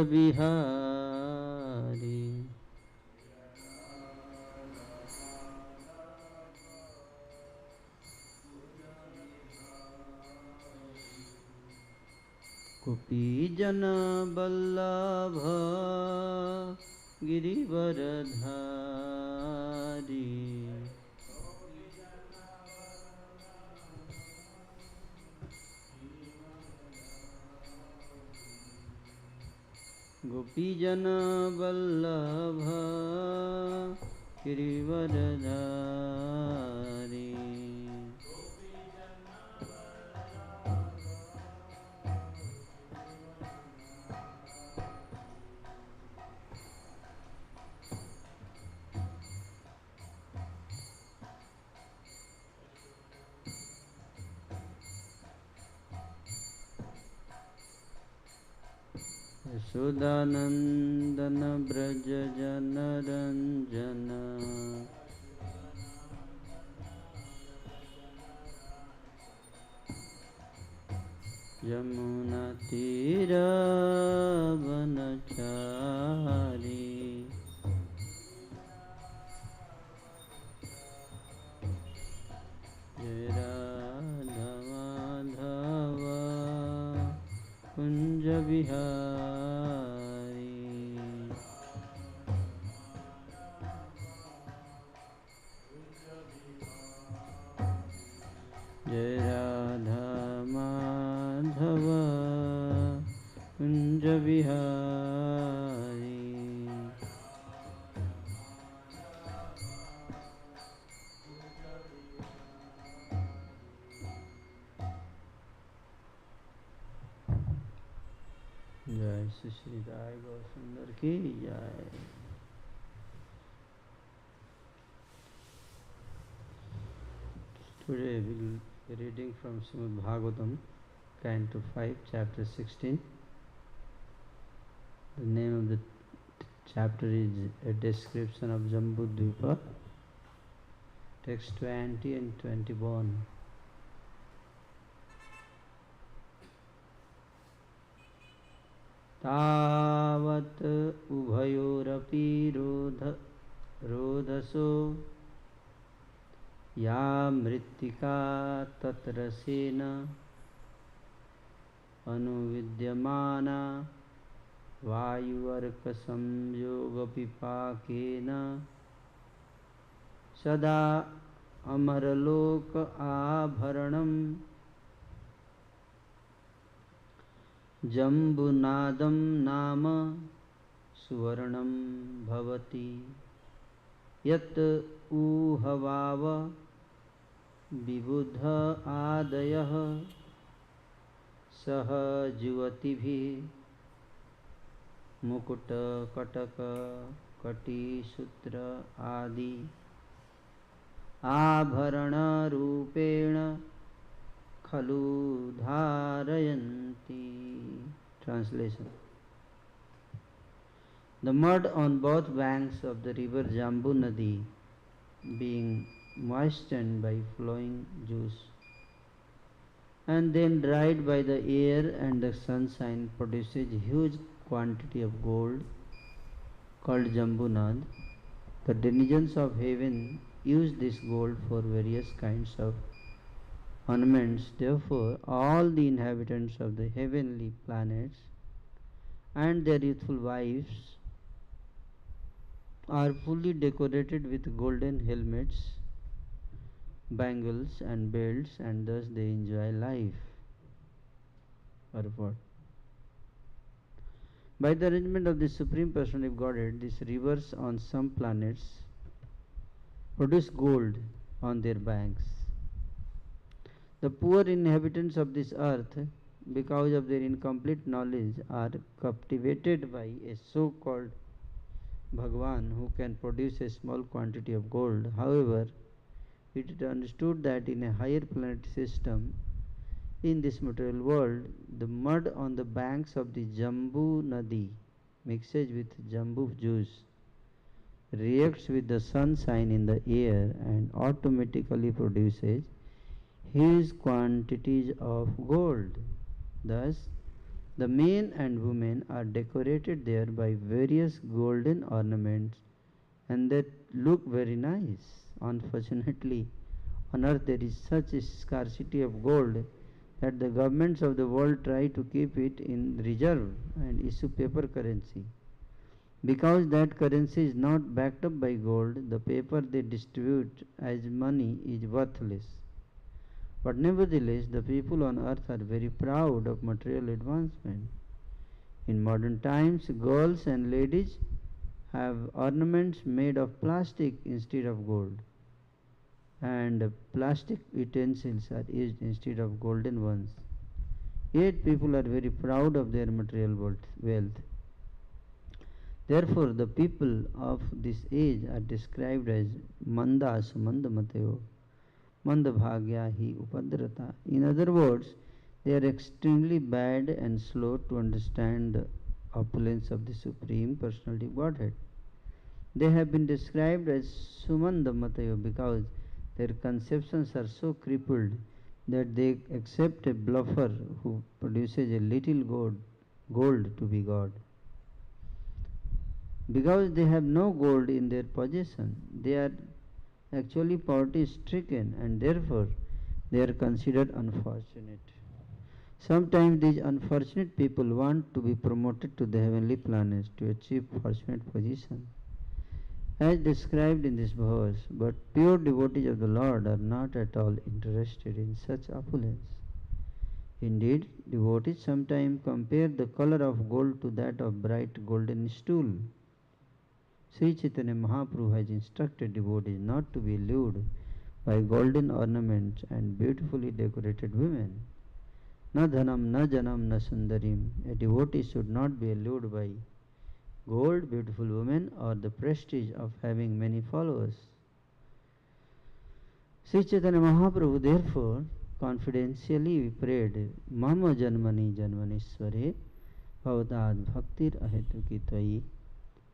Bihari. Gopijana Vallabha Girivaradhari. Gopijana Vallabha Girivaradhari. Yashodanandana Braja Janaranjana. Yamuna Tira Vanachari. Jai Radha Madhava Kunja Bihari. Jai Radha Madhava Kunja Bihari. जय श्री श्री राय गौ सुंदर की जय. Today we will be reading from Srimad Bhagavatam, Canto 5, Chapter 16. The name of the chapter is a description of Jambudvipa. Text 20 and 21. तावत् उभयोरपि रोधसो या मृत्तिका तत्र सेन अनुविद्यमाना वायुवर्कसंयोगपिपाकेन सदा अमरलोक आभरणम् जम्बुनादं नाम सुवर्णं भवति यत् ऊहवाव विबुध आदयः सह जुवतिभिः मुकुट कटक कटिसूत्र आदि आभरणरूपेण खलु धारयन्ति. Translation. The mud on both banks of the river Jambu Nadi, being moistened by flowing juice and then dried by the air and the sunshine, produces huge quantity of gold called Jambunad. The denizens of heaven use this gold for various kinds of ornaments. Therefore, all the inhabitants of the heavenly planets and their youthful wives are fully decorated with golden helmets, bangles and belts, and thus they enjoy life. Purport. By the arrangement of the Supreme Personality of Godhead, these rivers on some planets produce gold on their banks. The poor inhabitants of this earth, because of their incomplete knowledge, are captivated by a so-called Bhagwan who can produce a small quantity of gold. However, it is understood that in a higher planetary system, in this material world, the mud on the banks of the Jambu Nadi mixes with jambu juice, reacts with the sunshine in the air and automatically produces huge quantities of gold. Thus, The men and women are decorated there by various golden ornaments and that look very nice. Unfortunately, on earth there is such a scarcity of gold that the governments of the world try to keep it in reserve and issue paper currency. Because that currency is not backed up by gold, the paper they distribute as money is worthless. But nevertheless, the people on earth are very proud of material advancement. In modern times, girls and ladies have ornaments made of plastic instead of gold, and plastic utensils are used instead of golden ones. Yet people are very proud of their material wealth. Therefore, the people of this age are described as manda sumanda mateo, manda bhagya hi upadrata. In other words, they are extremely bad and slow to understand the opulence of the Supreme Personality of Godhead. They have been described as sumanda mateo because their conceptions are so crippled that they accept a bluffer who produces a little gold to be God. Because they have no gold in their possession, they are actually poverty stricken and therefore they are considered unfortunate. Sometimes these unfortunate people want to be promoted to the heavenly planets to achieve fortunate position, as described in this verse, but pure devotees of the Lord are not at all interested in such opulence. Indeed, devotees sometimes compare the color of gold to that of bright golden stool. Sri Chaitanya Mahaprabhu has instructed devotees not to be lured by golden ornaments and beautifully decorated women. Na dhanam, na janam, na sundarim. A devotee should not be allured by gold, beautiful women, or the prestige of having many followers. Sri Chaitanya Mahaprabhu therefore confidentially prayed, Mama Janmani Janmanisware Bhavatad Bhaktir Ahetuki Tvai.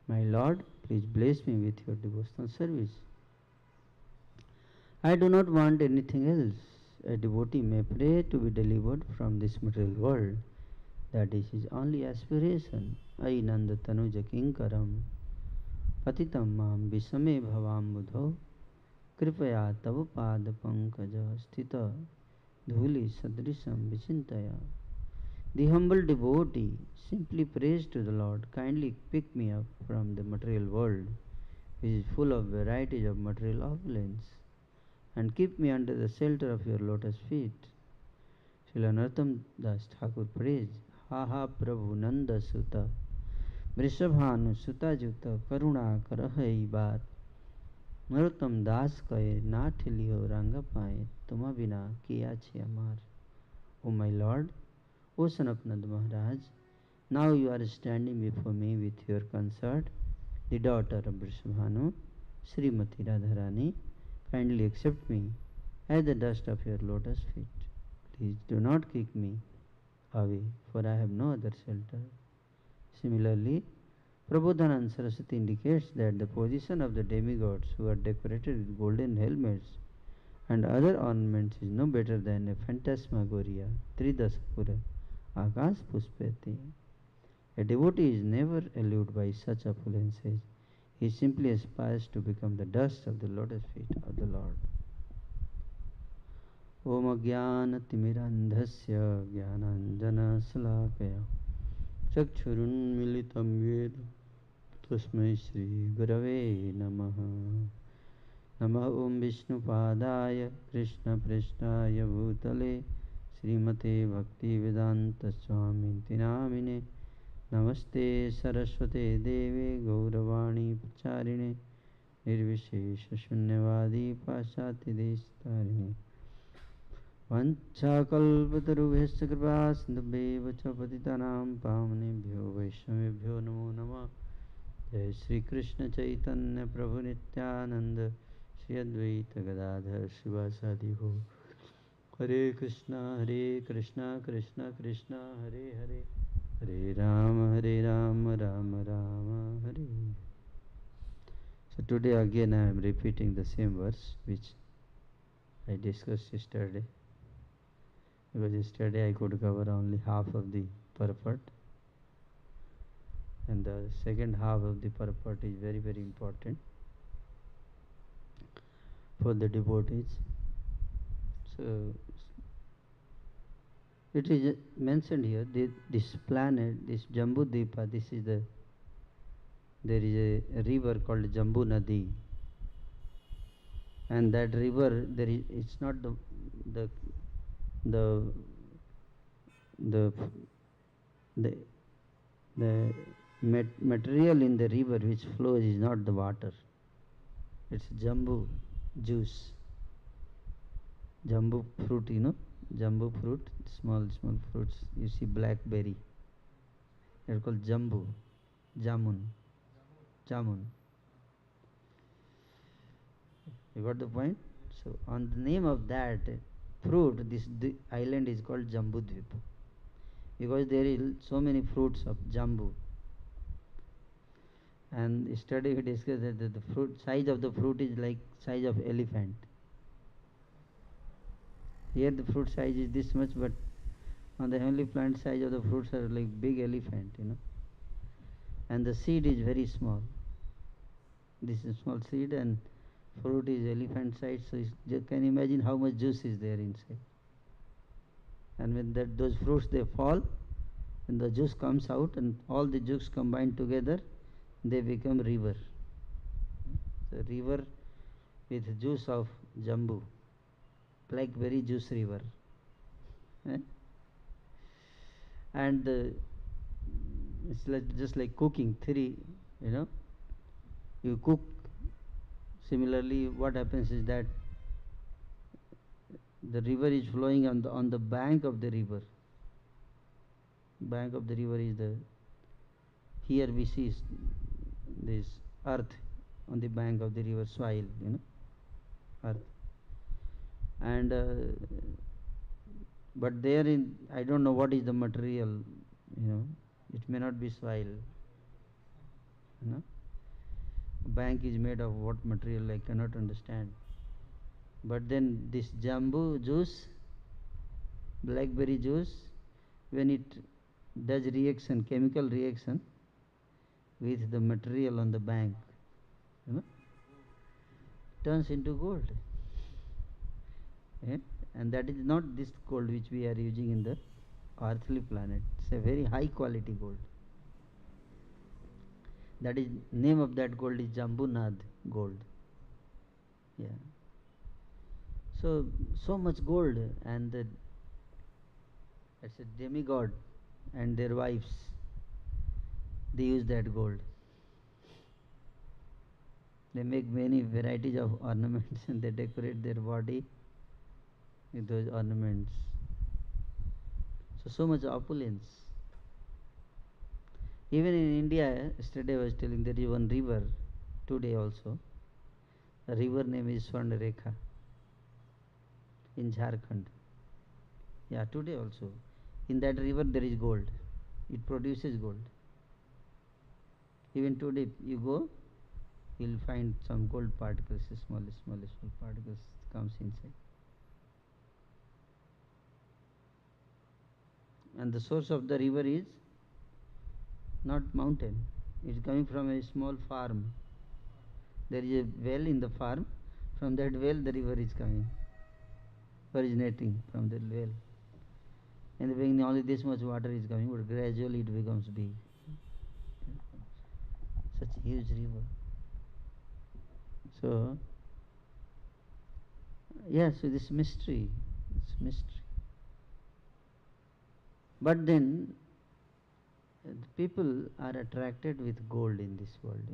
My Lord, please bless me with your devotional service. I do not want anything else. A devotee may pray to be delivered from this material world. That is his only aspiration. Ainanda tanuja kinkaram patitam mam visame bhavam budho kripaya tava pada pankaja sthita dhuli sadrisam vichintaya. The humble devotee simply prays to the Lord, kindly pick me up from the material world, which is full of varieties of material opulence, and keep me under the shelter of your lotus feet. Srila Narottam Das Thakur prays, Ha ha Prabhu Nanda Sutta Vrishabhanu Sutta Jutta Karuna Karahai Baat Narottam Das Kaye Nathiliyo Ranga Paye Tuma Bina Kiya Chhe Amar. O my Lord, O son of Nand Maharaj, now you are standing before me with your consort, the daughter of Vrishabhanu, Srimati Radharani. Kindly accept me as the dust of your lotus feet. Please do not kick me away, for I have no other shelter. Similarly, Prabodhanand Saraswati indicates that the position of the demigods who are decorated with golden helmets and other ornaments is no better than a phantasmagoria, Tridasapura, Akas Puspati. A devotee is never allured by such opulences. He simply aspires to become the dust of the lotus feet of the Lord. Om Jnana Timirandhasya Jnananjana Salakaya Chakshurun Militam Yena Tasmai Shri Gurave Namaha. Namaha Om Vishnu Padaya Krishna Preshnaya Bhutale Srimate Bhakti Vedanta Swami Tinamine Namaste Saraswate Deve Gauravani Pacharine Nirvishesha Shunyavadi Paschati Deshtarine Vanchakalpatarubhyasya kripa sindhubheva cha patitanam pavanebhyo vaishnavebhyo namo namah. Jai Shri Krishna Chaitanya Prabhu Nityananda Shri Advaita Gadadhar Shivasadi Ho. Hare Krishna Krishna Krishna Hare Hare Hare Rama Rama Rama Hare. So today again I am repeating the same verse which I discussed yesterday, because yesterday I could cover only half of the purport, and the second half of the purport is very, very important for the devotees. So it is mentioned here, this planet, this Jambu Deepa, there is a river called Jambu Nadi, and that river, it's not the the the the, the material in the river which flows is not the water, it's jambu juice, jambu fruit, jambu fruit, small fruits, you see blackberry, they're called jambu, jamun. You got the point? So on the name of that fruit, the island is called Jambudvip, because there is so many fruits of jambu. And yesterday we discussed that the fruit size of the fruit is like size of elephant. Here the fruit size is this much, but on the heavenly plant size of the fruits are like big elephant, and the seed is very small. This is small seed and fruit is elephant size, so you can imagine how much juice is there inside. And when those fruits they fall, and the juice comes out, and all the juice combined together, they become river. The river with juice of jambu, blackberry juice river. And it's just like cooking. You cook. Similarly, what happens is that the river is flowing on the bank of the river. Bank of the river is here we see this earth on the bank of the river, soil, earth. And but there I don't know what is the material, it may not be soil, bank is made of what material I cannot understand. But then this jambu juice, blackberry juice, when it does chemical reaction with the material on the bank, turns into gold. And that is not this gold which we are using in the earthly planet. It's a very high quality gold. That is, name of that gold is Jambunad gold. Yeah. So much gold, and it's a demigod and their wives, they use that gold. They make many varieties of ornaments and they decorate their body with those ornaments. So much opulence. Even in India, yesterday I was telling, there is one river, today also. The river name is Sundara in Jharkhand. Yeah, today also. In that river there is gold. It produces gold. Even today you go, you will find some gold particles, small particles comes inside. And the source of the river is not mountain. It is coming from a small farm. There is a well in the farm. From that well the river is coming, originating from the well. In the beginning only this much water is coming, but gradually it becomes big. Such a huge river. So, so this mystery, it's mystery. But then, the people are attracted with gold in this world,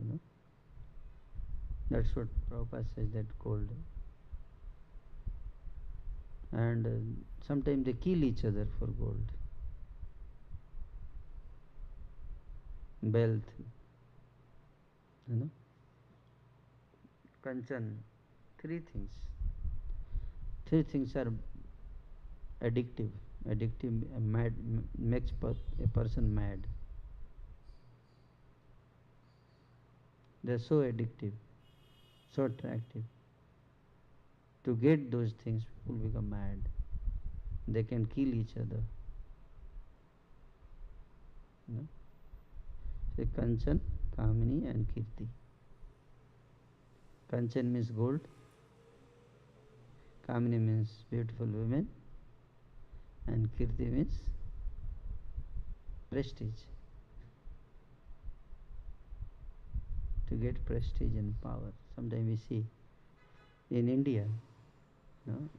That's what Prabhupada says, that gold. And sometimes they kill each other for gold. Wealth, Kanchan, three things are addictive, mad, makes a person mad. They are so addictive, so attractive. To get those things, people become mad. They can kill each other. You know? So Kanchan, Kamini and Kirti. Kanchan means gold, Kamini means beautiful women, and Kirti means prestige. To get prestige and power. Sometimes we see in India,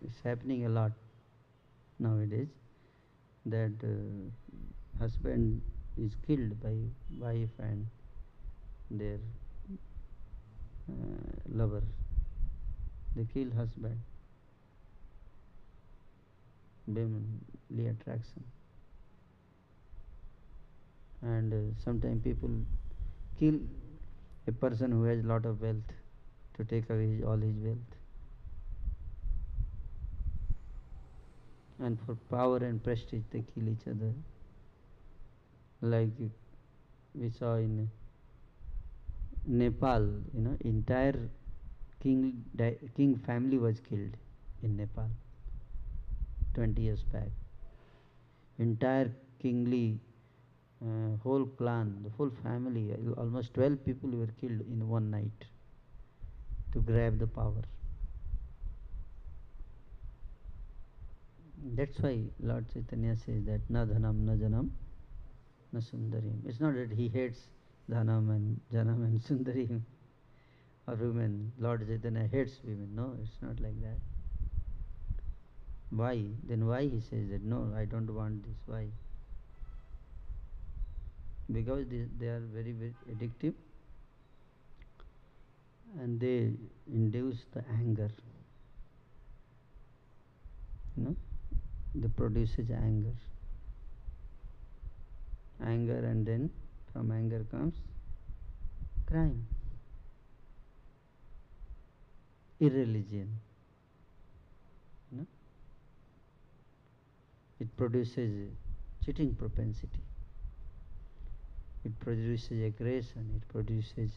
it's happening a lot nowadays that husband is killed by wife and their lover. They kill husband. Womanly attraction. And sometimes people kill a person who has lot of wealth to take away all his wealth. And for power and prestige they kill each other. Like we saw in Nepal, entire king family was killed in Nepal 20 years back. Entire kingly whole clan, the whole family, almost 12 people were killed in one night to grab the power. That's why Lord Chaitanya says that na dhanam na janam na sundarim. It's not that he hates dhanam and janam and sundarim or women. Lord Chaitanya hates women. No, it's not like that. Why? Then why he says that? No, I don't want this. Why? Because they are very, very addictive and they induce the anger. They produces anger. Anger, and then from anger comes crime, irreligion. It produces cheating propensity. It produces aggression. It produces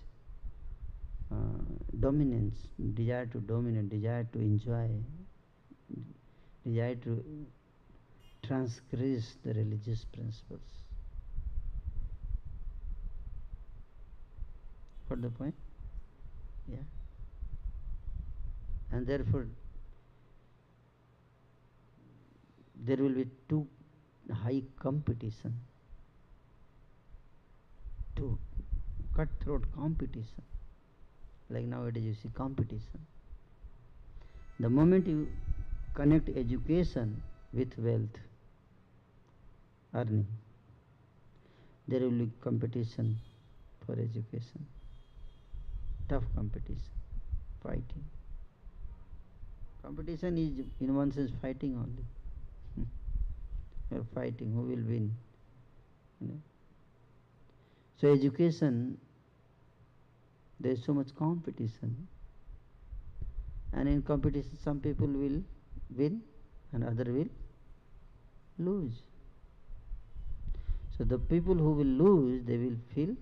dominance, desire to dominate, desire to enjoy, desire to transgress the religious principles. Got the point? Yeah. And therefore there will be too high competition, too cutthroat competition. Like nowadays you see competition. The moment you connect education with wealth, earning, there will be competition for education. Tough competition, fighting. Competition is in one sense fighting only. You are fighting, who will win? So education, there is so much competition, and in competition some people will win and other will lose. So the people who will lose, they will feel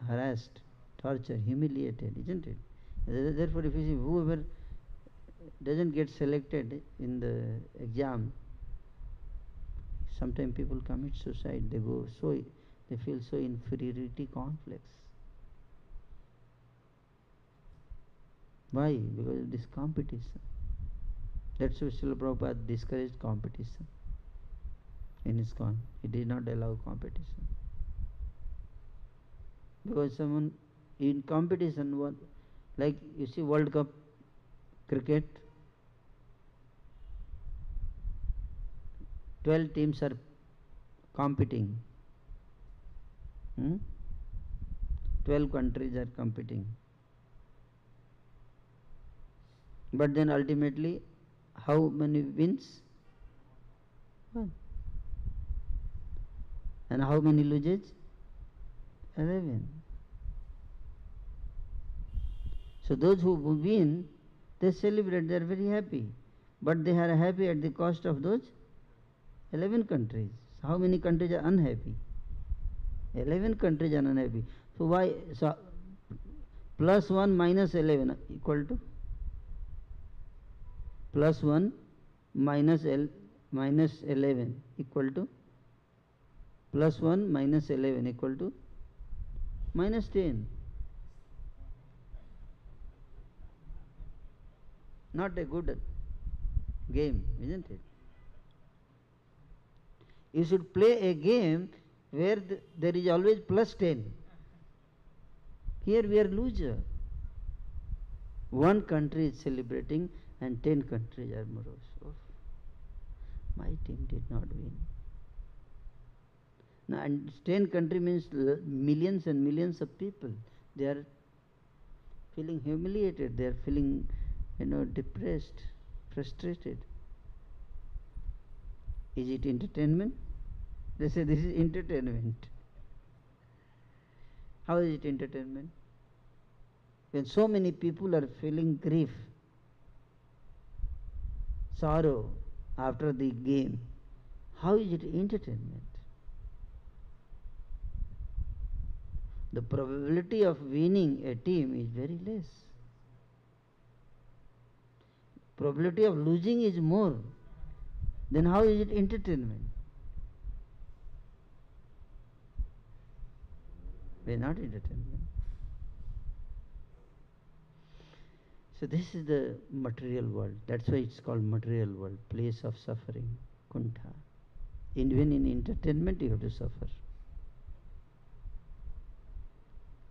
harassed, tortured, humiliated, isn't it? Therefore, if you see whoever doesn't get selected in the exam, sometimes people commit suicide. They feel so inferiority complex. Why? Because of this competition. That's why Srila Prabhupada discouraged competition in ISKCON. He did not allow competition. Because someone in competition, like you see World Cup cricket, 12 teams are competing. 12 countries are competing. But then ultimately, how many wins? 1. And how many loses? 11. So those who win, they celebrate, they are very happy. But they are happy at the cost of those 11 countries. How many countries are unhappy? 11 countries are unhappy. So why? So plus 1 minus 11 equal to? Plus 1 minus minus 11 equal to plus 1 minus 11 equal to minus 10. Not a good game, isn't it? You should play a game where there is always plus 10. Here we are loser. One country is celebrating and 10 countries are morose. Oh, my team did not win. Now, and 10 country means millions and millions of people. They are feeling humiliated. They are feeling, depressed, frustrated. Is it entertainment? They say this is entertainment. How is it entertainment? When so many people are feeling grief, sorrow after the game, how is it entertainment? The probability of winning a team is very less. Probability of losing is more. Then how is it entertainment? It is not entertainment. So this is the material world. That's why it's called material world, place of suffering, kuntha. Even in entertainment you have to suffer.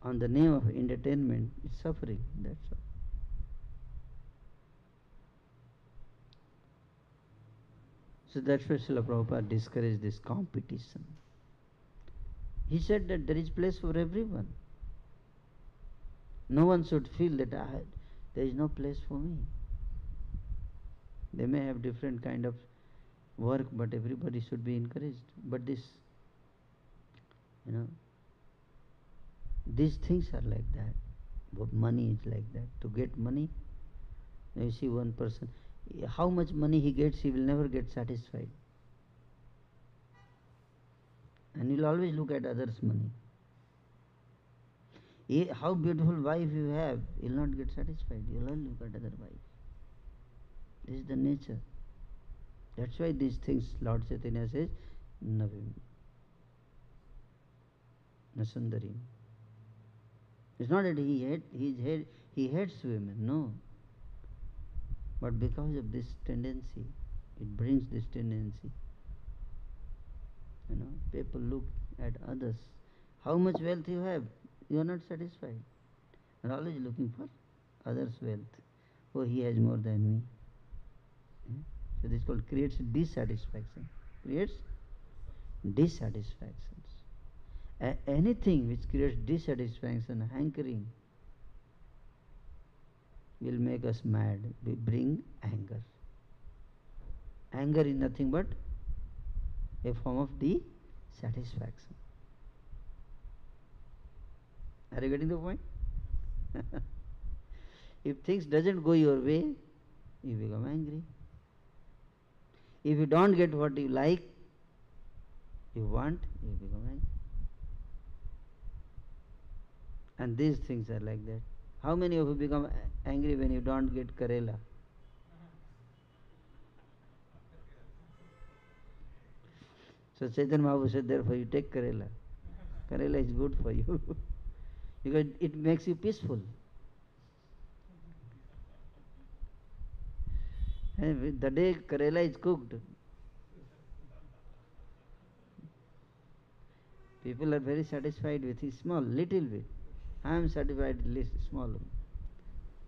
On the name of entertainment, it's suffering, that's all. So that's why Srila Prabhupada discouraged this competition. He said that there is place for everyone. No one should feel that there is no place for me. They may have different kind of work, but everybody should be encouraged. But this, these things are like that. But money is like that. To get money, now you see one person, how much money he gets, he will never get satisfied. And he will always look at others' money. How beautiful wife you have, you will not get satisfied. You will always look at other wife. This is the nature. That's why these things Lord Chaitanya says, Navim, Nasundarim. It's not that he hates women, no. But because of this tendency, it brings this tendency. People look at others. How much wealth you have, you are not satisfied. You are always looking for others' wealth. Oh, he has more than me. So this is called creates dissatisfaction. Creates dissatisfactions. Anything which creates dissatisfaction, hankering, will make us mad, will bring anger. Anger is nothing but a form of dissatisfaction. Are you getting the point? If things doesn't go your way, you become angry. If you don't get what you like, you want, you become angry. And these things are like that. How many of you become angry when you don't get Karela? So Chaitanya Mahaprabhu said, therefore you take Karela. Karela is good for you because it makes you peaceful. And the day Karela is cooked, people are very satisfied with it, small, little bit. I am satisfied with small.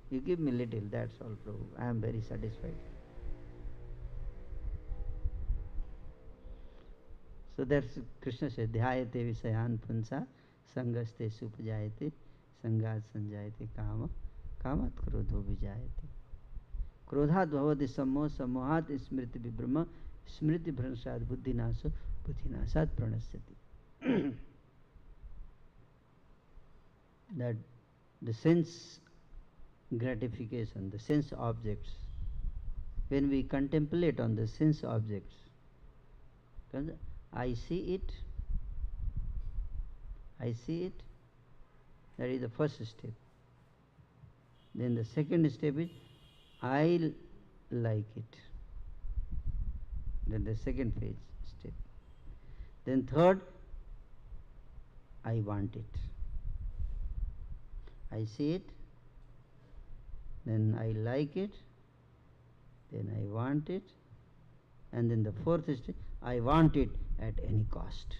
You give me little, that's all, Prabhu. I am very satisfied. So that's Krishna said, Dhyayate Visayan Punsa, Sangaste Supajayate, Sangat Sanjayate Kama, Kamat Krodho Vijayate. Krodhat Bhavati Sammo, Sammohat Smriti Vibrama, Smriti Bhransad Buddhinaso, Buddhinasat Pranasyati. That the sense gratification, the sense objects, when we contemplate on the sense objects, I see it, that is the first step. Then the second step is, I like it. Then the second phase step. Then third, I want it. I see it, then I like it, then I want it, and then the fourth is I want it at any cost.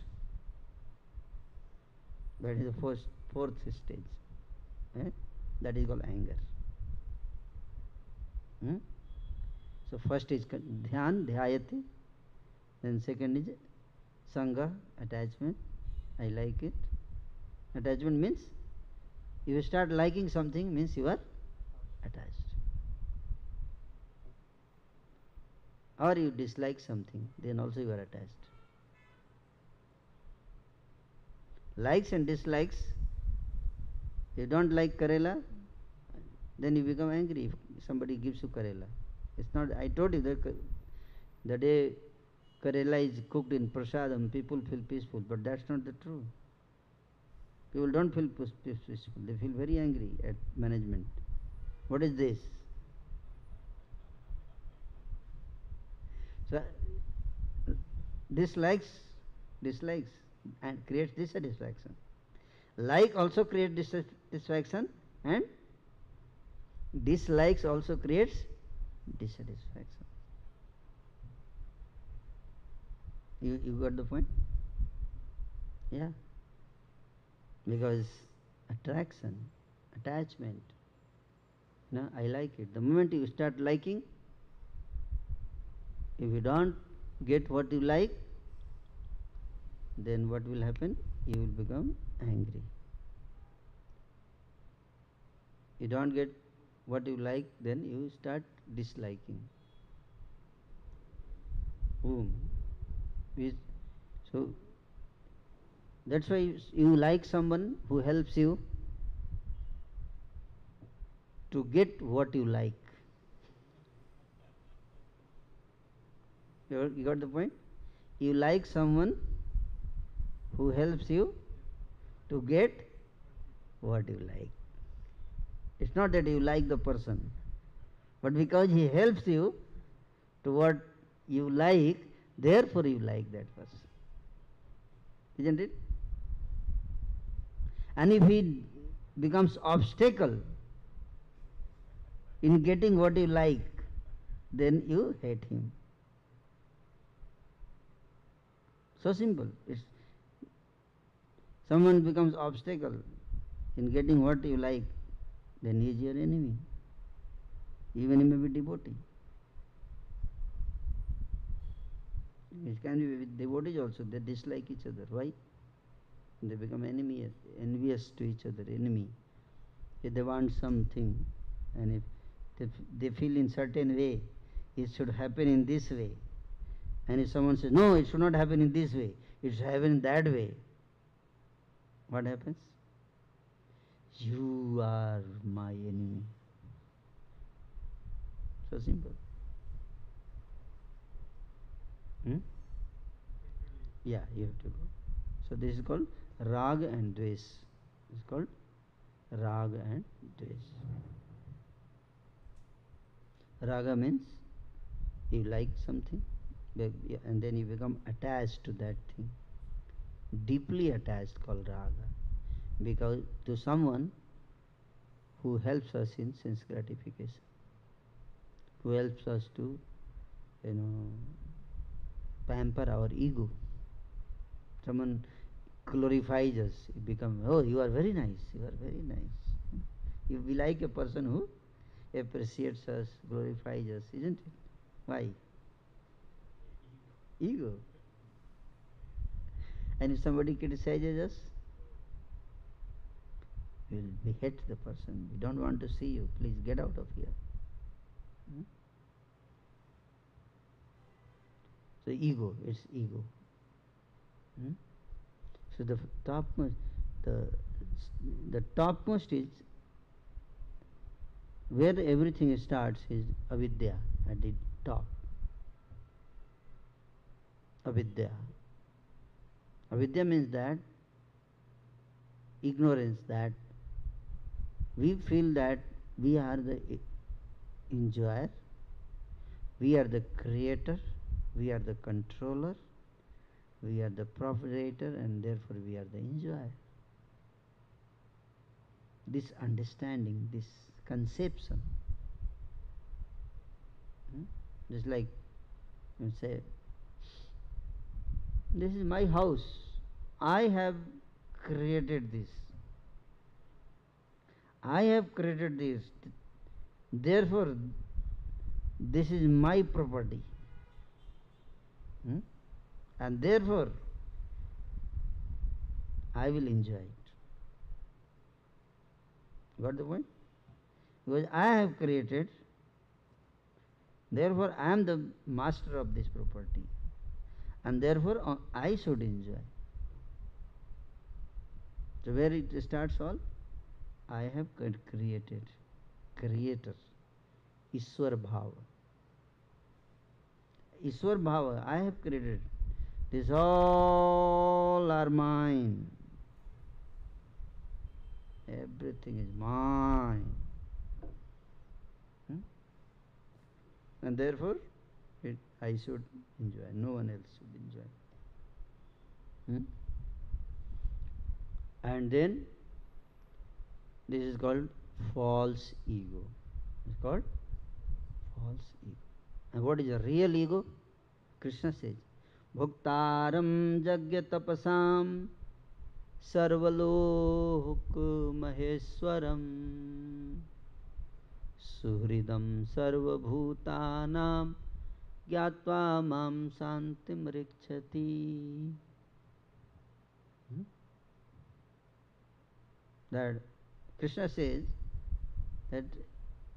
That is the fourth stage. Eh? That is called anger. Hmm? So first is dhyan, dhyayati. Then second is sangha, attachment. I like it. Attachment means you start liking something means you are attached. Or you dislike something, then also you are attached. Likes and dislikes, you don't like Karela, then you become angry if somebody gives you Karela. It's not, I told you that the day Karela is cooked in prasadam, people feel peaceful, but that's not the truth. People don't feel peaceful, they feel very angry at management. What is this? So, dislikes and creates dissatisfaction. Like also creates dissatisfaction, and dislikes also creates dissatisfaction. You got the point? Yeah. Because attraction, attachment. No, I like it. The moment you start liking, if you don't get what you like, then what will happen? You will become angry. You don't get what you like, then you start disliking. Boom. So that's why you like someone who helps you to get what you like. You got the point? You like someone who helps you to get what you like. It's not that you like the person, but because he helps you to what you like, therefore you like that person. Isn't it? And if he becomes obstacle in getting what you like, then you hate him. So simple. It's someone becomes obstacle in getting what you like, then he is your enemy. Even he may be devotee. It can be with devotees also. They dislike each other. Why? They become envious to each other, enemy. If they want something, and if they feel in certain way, it should happen in this way. And if someone says, no, it should not happen in this way, it should happen in that way, what happens? You are my enemy. So simple. Yeah, you have to go. So this is called Raga and Dvesh. It's called Raga and Dvesh. Raga means you like something and then you become attached to that thing. Deeply attached, called Raga. Because to someone who helps us in sense gratification, who helps us to, pamper our ego. Someone glorifies us, you become, oh, you are very nice, you are very nice. You be like a person who appreciates us, glorifies us, isn't it? Why? Ego. And if somebody criticizes us, we hate the person, we don't want to see you, please get out of here. So ego, it's ego. So the topmost is where everything starts is avidya, at the top. Avidya. Avidya means that ignorance, that we feel that we are the enjoyer, we are the creator, We are the controller, we are the proprietor, and therefore we are the enjoyer. This understanding, this conception, just like you say, this is my house, I have created this, I have created this, therefore this is my property, and therefore I will enjoy it. Got the point? Because I have created, therefore I am the master of this property, and therefore I should enjoy. So where it starts all? I have created, creator, Ishwar Bhava. Ishwar Bhava, I have created. This all are mine. Everything is mine. And therefore I should enjoy. No one else should enjoy. And then this is called false ego. It's called false ego. And what is a real ego? Krishna says, Bhuktaram Jagya Tapasam Sarvalok Maheswaram Suhridam Sarvabhutanam Gyatva Mam Santim Rikshati. That Krishna says that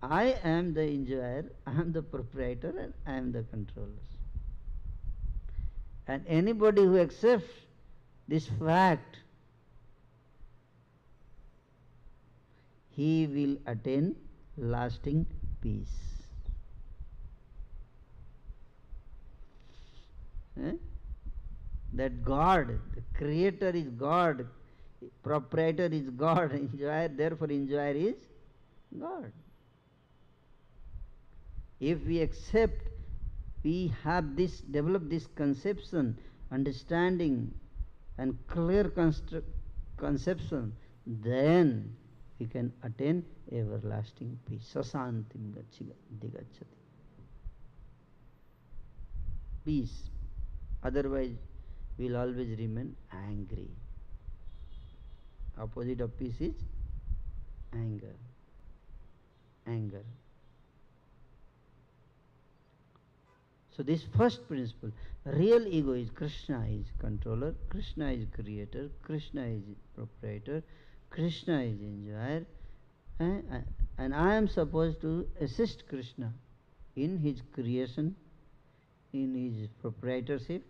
I am the enjoyer, I am the proprietor, and I am the controller. And anybody who accepts this fact, he will attain lasting peace. That God, the creator is God, proprietor is God, enjoyer, therefore enjoyer is God. If we accept, we have this, develop this conception, understanding and clear conception, then we can attain everlasting peace. Sasantim digacchati. Peace. Otherwise, we will always remain angry. Opposite of peace is anger. Anger. So this first principle, real ego is Krishna is controller, Krishna is creator, Krishna is proprietor, Krishna is enjoyer, and I am supposed to assist Krishna in his creation, in his proprietorship,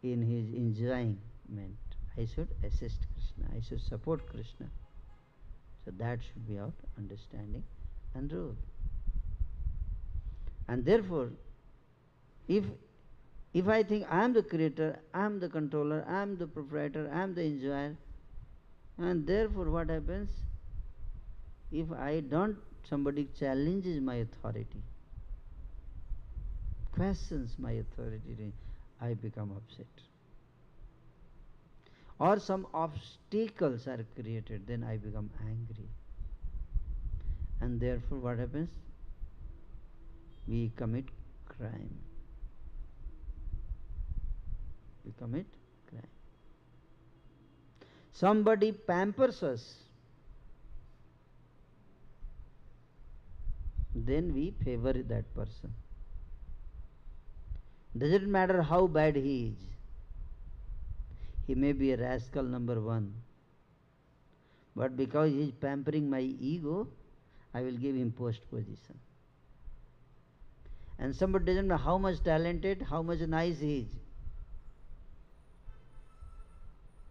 in his enjoyment. I should assist Krishna, I should support Krishna. So that should be our understanding and rule. And therefore, if I think I am the creator, I am the controller, I am the proprietor, I am the enjoyer, and therefore what happens? If I don't, somebody challenges my authority, questions my authority, I become upset. Or some obstacles are created, then I become angry. And therefore what happens? We commit crime. We commit crime. Somebody pampers us, then we favor that person. Doesn't matter how bad he is. He may be a rascal number one, but because he is pampering my ego, I will give him post position. And somebody doesn't know how much talented, how much nice he is.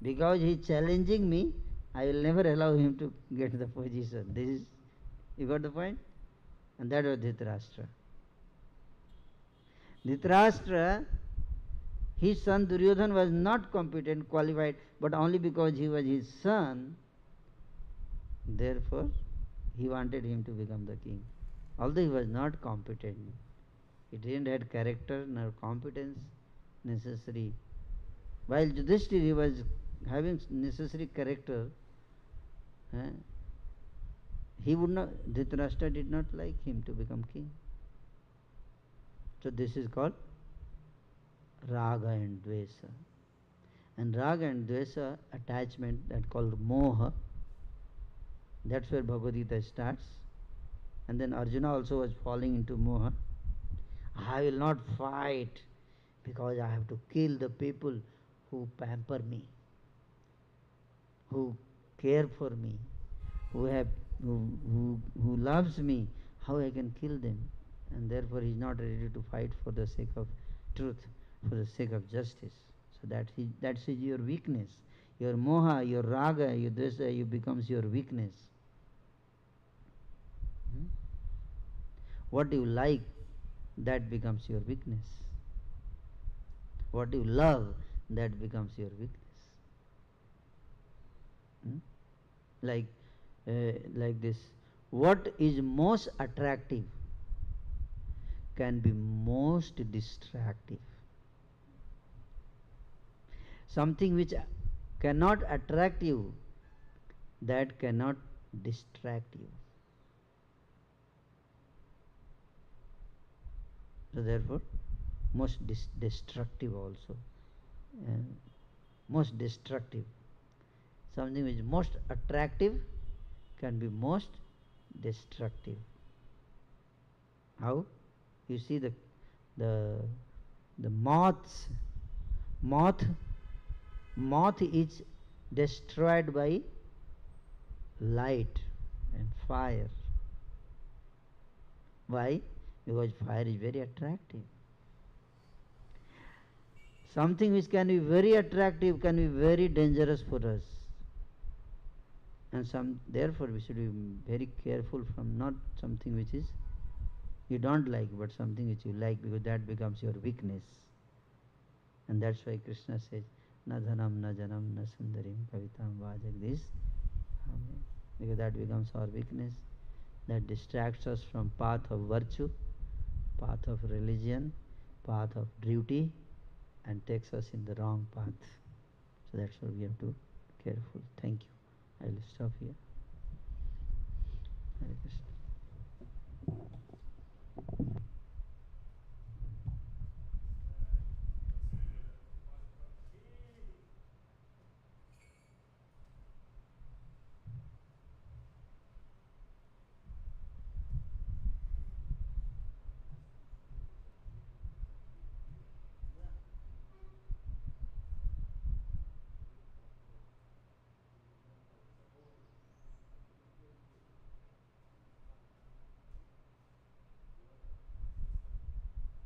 Because he is challenging me, I will never allow him to get the position. This is, you got the point? And that was Dhritarashtra. Dhritarashtra, his son Duryodhana was not competent, qualified, but only because he was his son, therefore he wanted him to become the king. Although he was not competent. He didn't have character nor competence necessary. While Yudhishthira was having necessary character, eh, he would not, Dhritarashtra did not like him to become king. So this is called raga and dvesa. And raga and dvesa attachment, that called moha, that's where Bhagavad Gita starts. And then Arjuna also was falling into moha. I will not fight because I have to kill the people who pamper me, who care for me, who loves me. How I can kill them? And therefore he is not ready to fight for the sake of truth, for the sake of justice. So that's your weakness. Your moha, your raga, your dvesa, you becomes your weakness. What you like, that becomes your weakness. What you love, that becomes your weakness. Like this, what is most attractive can be most distractive. Something which cannot attract you, that cannot distract you. So therefore most destructive also, most destructive. Something which is most attractive can be most destructive. How? You see the moth is destroyed by light and fire. Why? Because fire is very attractive. Something which can be very attractive can be very dangerous for us. And therefore we should be very careful from not something which is you don't like, but something which you like, because that becomes your weakness. And that's why Krishna says, na dhanam, na janam, na sundarim, kavitam, vajagdis. Because that becomes our weakness. That distracts us from path of virtue, path of religion, path of duty, and takes us in the wrong path. So that's why we have to be careful. Thank you. I will stop here.